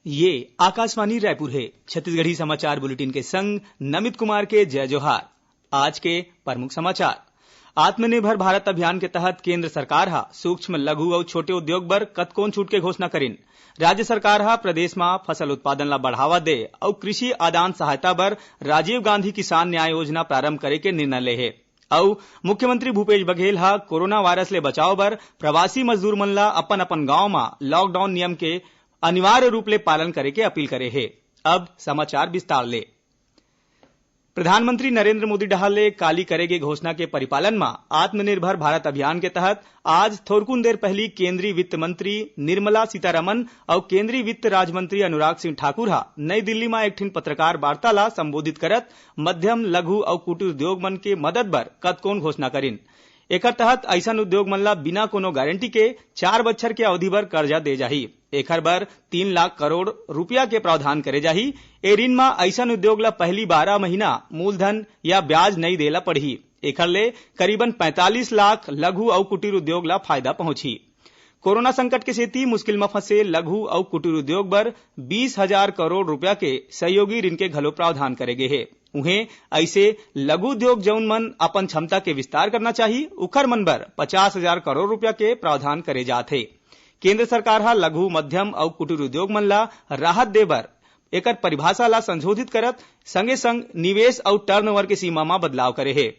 ये आकाशवाणी रायपुर है। छत्तीसगढ़ी समाचार बुलेटिन के संग नमित कुमार के जय जोहार। आज के प्रमुख समाचार। आत्मनिर्भर भारत अभियान के तहत केंद्र सरकार हा सूक्ष्म लघु और छोटे उद्योग बर कतकोन छूट के घोषणा करिन। राज्य सरकार हा प्रदेश में फसल उत्पादन ला बढ़ावा दे और कृषि आदान सहायता बर राजीव गांधी किसान न्याय योजना प्रारंभ करे के निर्णय ले है। और मुख्यमंत्री भूपेश बघेल हा कोरोना वायरस ले बचाव बर प्रवासी मजदूर मन ला अपन अपन गांव में लॉकडाउन नियम के अनिवार्य रूप ले पालन करे के अपील करे है। अब समाचार विस्तार ले। प्रधानमंत्री नरेंद्र मोदी डहाल ले काली करेगे घोषणा के परिपालन में आत्मनिर्भर भारत अभियान के तहत आज थोरकुन देर पहली केंद्रीय वित्त मंत्री निर्मला सीतारमन और केंद्रीय वित्त राज्य मंत्री अनुराग सिंह ठाकुर हा नई दिल्ली में एक पत्रकार वार्ता ला संबोधित करत मध्यम लघु और कुटीर उद्योग मन के मदद बर कतकोन घोषणा करिन। एकर तहत ऐसन उद्योग मन ला बिना कोनो गारंटी के 4 बछर के अवधि बर कर्जा दे जाही। एकर बर 3 लाख करोड़ रुपया के प्रावधान करे जाही। ए ऋण में ऐसन उद्योग ला पहली 12 महीना मूलधन या ब्याज नहीं देला पड़ही। एकर ले करीबन 45 लाख लघु और कुटीर उद्योग ला फायदा पहुंची। कोरोना संकट के सेती मुश्किल में फंसे लघु और कुटीर उद्योग बर 20,000 करोड़ रुपया के सहयोगी ऋण के घलो प्रावधान करे गे है। उन्हें ऐसे लघु उद्योग जौन मन अपन क्षमता के विस्तार करना चाहिए उखर मन बर 50,000 करोड़ रुपया के प्रावधान करे जाथे। केंद्र सरकार हा लघु मध्यम और कुटीर उद्योग मन ला राहत दे बर एकर परिभाषा ला संशोधित करत संगे संग निवेश और टर्नओवर के सीमा में बदलाव करे है।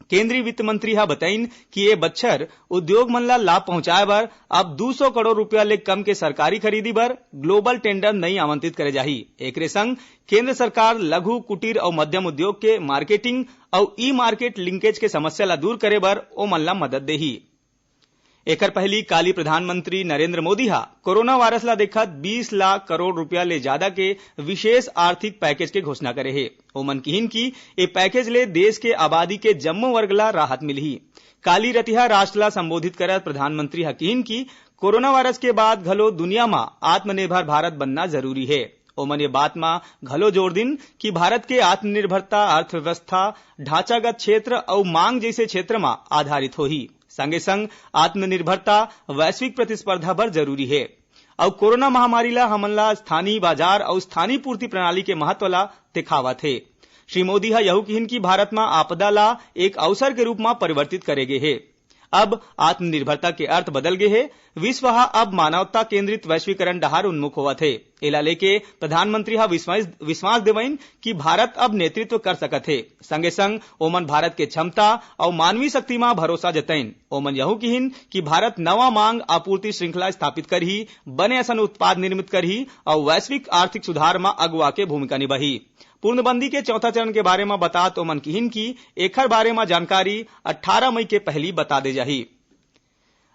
केंद्रीय वित्त मंत्री हा बताइन कि ये बच्छर उद्योग मन ला लाभ पहुंचाए बर अब 200 करोड़ रुपया ले कम के सरकारी खरीदी बर ग्लोबल टेंडर नहीं आमंत्रित करे जाही। एकरे संग केंद्र सरकार लघु कुटीर और मध्यम उद्योग के मार्केटिंग और ई मार्केट लिंकेज के समस्या ला दूर करे बर ओ मन ला मदद देही। एकर पहली काली प्रधानमंत्री नरेंद्र मोदी हा कोरोना वायरस ला देखत 20 लाख करोड़ रुपया ले ज्यादा के विशेष आर्थिक पैकेज के घोषणा करे है। ओमन किहिन की ए पैकेज ले देश के आबादी के जम्मो वर्ग ला राहत मिलही। काली रतिहा राष्ट्र ला संबोधित करत प्रधानमंत्री हा किहिन की कोरोना वायरस के बाद घलो दुनिया में आत्मनिर्भर भारत बनना जरूरी है। ओमन ये बात में घलो जोर दिन कि भारत के आत्मनिर्भरता अर्थव्यवस्था ढांचागत क्षेत्र और मांग जैसे क्षेत्र में आधारित होही। संगे संग आत्मनिर्भरता वैश्विक प्रतिस्पर्धा पर जरूरी है और कोरोना महामारी ला हमन ला स्थानीय बाजार और स्थानीय पूर्ति प्रणाली के महत्व ला दिखावत है। श्री मोदी हा यहू किहिन की भारत में आपदा ला एक अवसर के रूप में परिवर्तित करेगे है। अब आत्मनिर्भरता के अर्थ बदल गए है। विश्व हा अब मानवता केंद्रित वैश्वीकरण डहार उन्मुख होवत है। एला लेके प्रधानमंत्री हा विश्वास देवइन कि भारत अब नेतृत्व कर सकत है। संगे संग ओमन भारत के क्षमता और मानवीय शक्ति में भरोसा जतइन। ओमन यहू किहिन कि भारत नवा मांग आपूर्ति श्रृंखला स्थापित करही, बने असन उत्पाद निर्मित करही और वैश्विक आर्थिक सुधार में अगुवा के भूमिका निभाही। पूर्णबंदी के चौथा चरण के बारे में बतात ओमन किहिन की एकर बारे में जानकारी 18 मई के पहली बता दे जाही।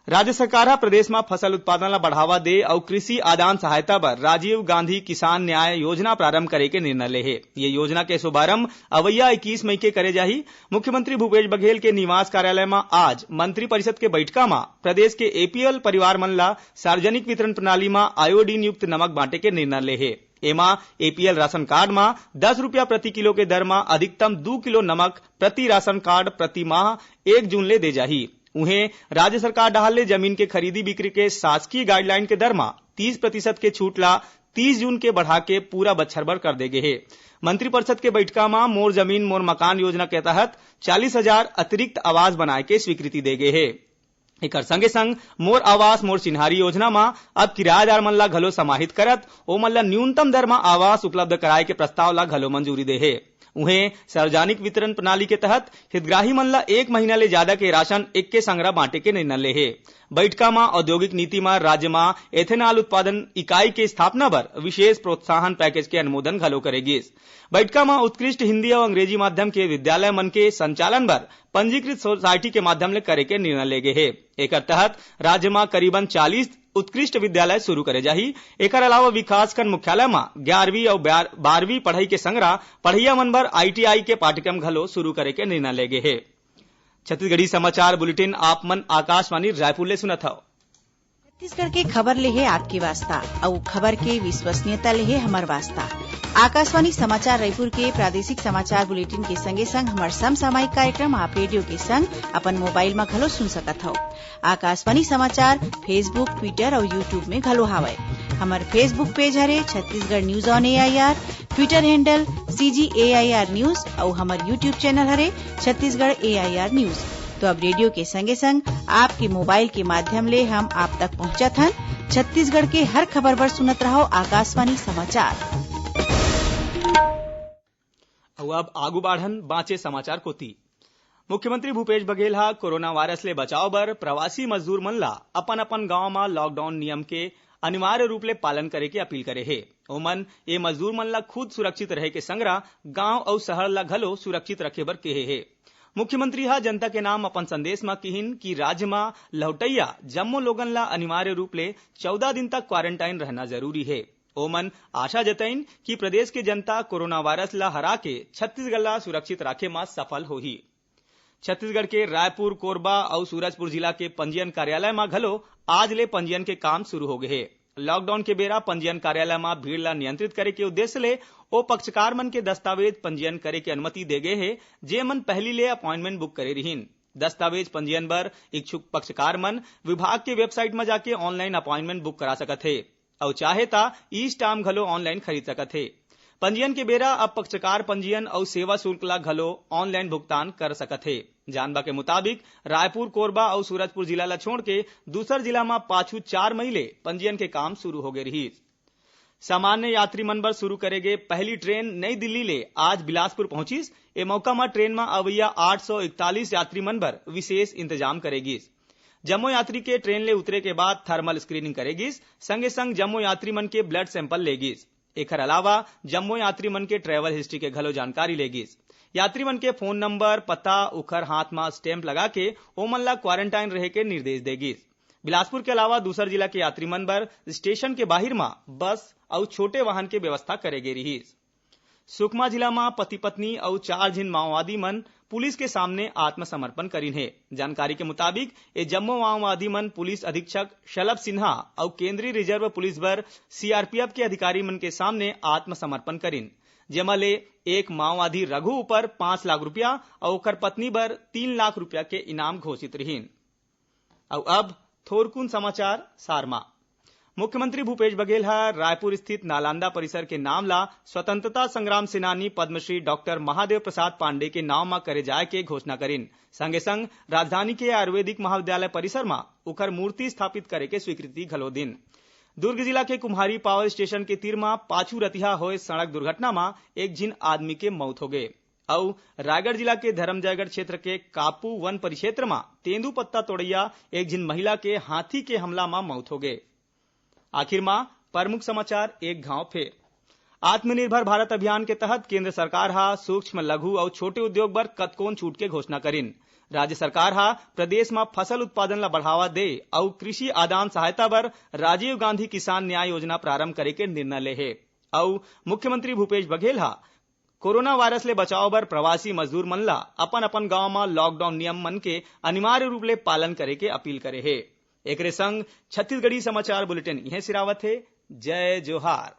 राज्य सरकार प्रदेश में फसल उत्पादन ला बढ़ावा दे और कृषि आदान सहायता पर राजीव गांधी किसान न्याय योजना प्रारंभ करे के निर्णय ले है। ये योजना के शुभारंभ अवैया 21 मई के करे जाही। मुख्यमंत्री भूपेश बघेल के निवास कार्यालय में आज मंत्री परिषद के बैठका में प्रदेश के एपीएल परिवार मन ला सार्वजनिक वितरण प्रणाली में आयोडीन युक्त नमक बांटे के निर्णय ले है। एमा एपीएल राशन कार्ड में 10 रुपया प्रति किलो के दर में अधिकतम 2 किलो नमक प्रति राशन कार्ड प्रति माह 1 जून ले दे जाही। उन्हें राज्य सरकार डहाल ले जमीन के खरीदी बिक्री के शासकीय गाइडलाइन के दर में 30% के छूट ला 30 जून के बढ़ा के पूरा बछर भर कर देगे है। मंत्रिपरिषद के बैठका में मोर जमीन मोर मकान योजना के तहत 40,000 अतिरिक्त आवास बनाए के स्वीकृति देगे है। एकर संगे संग मोर आवास मोर चिन्हारी योजना में अब किराएदार मन ला घलो समाहित करत ओ मन ला न्यूनतम दर में आवास उपलब्ध कराए के प्रस्ताव ला घलो मंजूरी दे है। उन्हें सार्वजनिक वितरण प्रणाली के तहत हितग्राही मन ला 1 महीना ले ज्यादा के राशन एक के संग्रह बांटे के निर्णय ले है। बैठका में औद्योगिक नीति में राज्य में एथेनॉल उत्पादन इकाई के स्थापना पर विशेष प्रोत्साहन पैकेज के अनुमोदन घलो करेगी। बैठका में उत्कृष्ट हिंदी और अंग्रेजी माध्यम के विद्यालय मन के संचालन पर पंजीकृत सोसाइटी के माध्यम ले करे के निर्णय ले गए है। एकर तहत राज्य में करीबन 40 उत्कृष्ट विद्यालय शुरू करे जाही। एकर अलावा विकासखंड मुख्यालय में 11वीं और 12वीं पढ़ाई के संग्रह पढ़ैया मन बर ITI के पाठ्यक्रम घलो शुरू करे के निर्णय ले गए है। छत्तीसगढ़ी समाचार बुलेटिन आप मन आकाशवाणी रायपुर ले सुनत हव। छत्तीसगढ़ के खबर ले है आपके वास्ता और खबर के विश्वसनीयता ले है हमार वास्ता। आकाशवाणी समाचार रायपुर के प्रादेशिक समाचार बुलेटिन के संगे संग हमार समसामयिक कार्यक्रम आप रेडियो के संग अपन मोबाइल में घलो सुन सकत हव। आकाशवाणी समाचार फेसबुक, ट्विटर और यूट्यूब में घलो हावय। हमार फेसबुक पेज हरे Chhattisgarh news on AIR, Twitter handle CGAIR news और हमार यूट्यूब चैनल हरे छत्तीसगढ़ AIR न्यूज। तो अब रेडियो के संगे संग आपके मोबाइल के माध्यम ले हम आप तक पहुंचत हन। छत्तीसगढ़ के हर खबर पर सुनत रहो आकाशवाणी समाचार। अब आगू बाढ़न बाँचे समाचार कोती। मुख्यमंत्री भूपेश बघेल हा कोरोना वायरस ले बचाव बर प्रवासी मजदूर मन ला अपन अपन गांव में लॉकडाउन नियम के अनिवार्य रूप ले पालन करे के अपील करे हे। ओमन ये मजदूर मन ला खुद सुरक्षित रहे के संगरा गांव और शहर ला घलो सुरक्षित रखे बर कहे हे। मुख्यमंत्री हा जनता के नाम अपन संदेश में किहिन कि राज्य में लौटैया जम्मो लोगन ला अनिवार्य रूप ले 14 दिन तक क्वारंटाइन रहना जरूरी है। ओमन आशा जतैन कि प्रदेश के जनता कोरोना वायरस ला हरा के छत्तीसगढ़ ला सुरक्षित राखे में सफल होही। छत्तीसगढ़ के रायपुर, कोरबा और सूरजपुर जिला के पंजीयन कार्यालय में घलो आज ले पंजीयन के काम शुरू हो गए। लॉकडाउन के बेरा पंजीयन कार्यालय में भीड़ ला नियंत्रित करे के उद्देश्य ले ओ पक्षकार मन के दस्तावेज पंजीयन करे के अनुमति दे गए है, जे मन पहली ले अपॉइंटमेंट बुक करे रहीन। दस्तावेज पंजीयन बर इच्छुक पक्षकार मन विभाग के वेबसाइट में जाके ऑनलाइन अपॉइंटमेंट बुक करा सकत है और चाहे ता ई स्टाम्प घलो ऑनलाइन खरीद सकत है। पंजीयन के बेरा अब पक्षकार पंजीयन और सेवा शुल्क ला घलो ऑनलाइन भुगतान कर सकत है। जानबा के मुताबिक रायपुर, कोरबा और सूरजपुर जिला ला छोड़ के दूसर जिला में पाछू 4 मई ले पंजीयन के काम शुरू हो गए रही। सामान्य यात्री मन बर शुरू करेगे पहली ट्रेन नई दिल्ली ले आज बिलासपुर पहुंचीस। ए मौका में ट्रेन में अवैया 841 यात्री मन बर विशेष इंतजाम करेगी। जम्मो यात्री के ट्रेन ले उतरे के बाद थर्मल स्क्रीनिंग करेगी, संगे संग जम्मो यात्री मन के ब्लड सैंपल लेगी। एकर अलावा जम्मो यात्री मन के ट्रेवल हिस्ट्री के घलो जानकारी लेगी। यात्री मन के फोन नंबर, पता उखर हाथ में स्टैंप लगा के ओमन ला क्वारंटाइन रहे के निर्देश देगी। बिलासपुर के अलावा दूसर जिला के यात्री मन बर स्टेशन के बाहर में बस और छोटे वाहन के व्यवस्था करेगे रही। सुकमा जिला में पति पत्नी और 4 जिन माओवादी मन पुलिस के सामने आत्मसमर्पण करीन है। जानकारी के मुताबिक ये जम्मो माओवादी मन पुलिस अधीक्षक शलभ सिन्हा और केंद्रीय रिजर्व पुलिस बर CRPF के अधिकारी मन के सामने आत्मसमर्पण करीन, जेमा ले एक माओवादी रघु ऊपर 5 लाख रुपया और ओकर पत्नी बर 3 लाख रुपया के इनाम घोषित रहीन। और अब थोरकुन समाचार सारमा। मुख्यमंत्री भूपेश बघेल हा रायपुर स्थित नालंदा परिसर के नाम ला स्वतंत्रता संग्राम सेनानी पद्मश्री डॉक्टर महादेव प्रसाद पांडे के नाम में करे जाए के घोषणा करीन। संगे संग राजधानी के आयुर्वेदिक महाविद्यालय परिसर में उखर मूर्ति स्थापित करे के स्वीकृति घलो दिन। दुर्ग जिला के कुम्हारी पावर स्टेशन के तीर में पाछू रतिहा होए सड़क दुर्घटना में एक जिन आदमी के मौत हो गए और रायगढ़ जिला के धर्मजयगढ़ क्षेत्र के कापू वन परिक्षेत्र में तेंदुपत्ता तोड़ैया एक जिन महिला के हाथी के हमला में मौत हो गए। आखिर में प्रमुख समाचार एक घाव फेर। आत्मनिर्भर भारत अभियान के तहत केंद्र सरकार हा सूक्ष्म, लघु और छोटे उद्योग बर कतकोन छूट के घोषणा करीन। राज्य सरकार हा प्रदेश में फसल उत्पादन ला बढ़ावा दे और कृषि आदान सहायता बर राजीव गांधी किसान न्याय योजना प्रारंभ करे के निर्णय ले है। और मुख्यमंत्री भूपेश बघेल हा कोरोना वायरस ले बचाव बर प्रवासी मजदूर मन ला अपन अपन गांव में लॉकडाउन नियम मन के अनिवार्य रूप ले पालन करे के अपील करे है। एकरे संग छत्तीसगढ़ी समाचार बुलेटिन यह सिरावत है। जय जोहार।